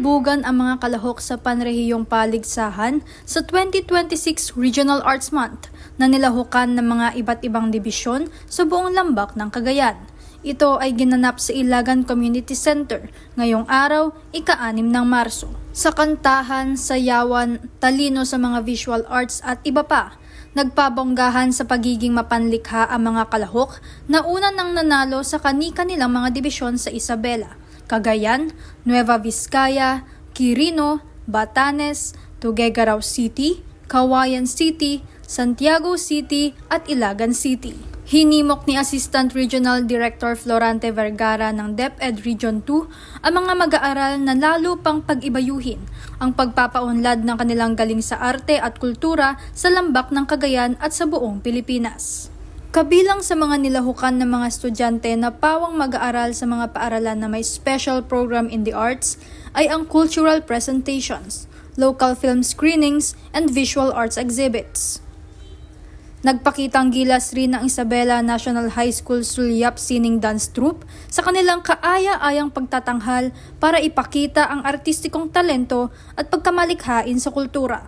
Nalibugan ang mga kalahok sa panrehiyong paligsahan sa 2026 Regional Arts Month na nilahukan ng mga iba't ibang dibisyon sa buong lambak ng Cagayan. Ito ay ginanap sa Ilagan Community Center ngayong araw, ika-6 ng Marso. Sa kantahan, sayawan, talino sa mga visual arts at iba pa, nagpabonggahan sa pagiging mapanlikha ang mga kalahok na una nang nanalo sa kani-kanilang mga dibisyon sa Isabela, Cagayan, Nueva Vizcaya, Quirino, Batanes, Tuguegarao City, Caguayan City, Santiago City at Ilagan City. Hinimok ni Assistant Regional Director Florante Vergara ng DepEd Region 2 ang mga mag-aaral na lalo pang pag-ibayuhin ang pagpapaunlad ng kanilang galing sa arte at kultura sa lambak ng Cagayan at sa buong Pilipinas. Kabilang sa mga nilahukan ng mga estudyante na pawang mag-aaral sa mga paaralan na may special program in the arts ay ang cultural presentations, local film screenings, and visual arts exhibits. Nagpakitang gilas rin ng Isabela National High School Sulyap Sining Dance Troupe sa kanilang kaaya-ayang pagtatanghal para ipakita ang artistikong talento at pagkamalikhain sa kultura.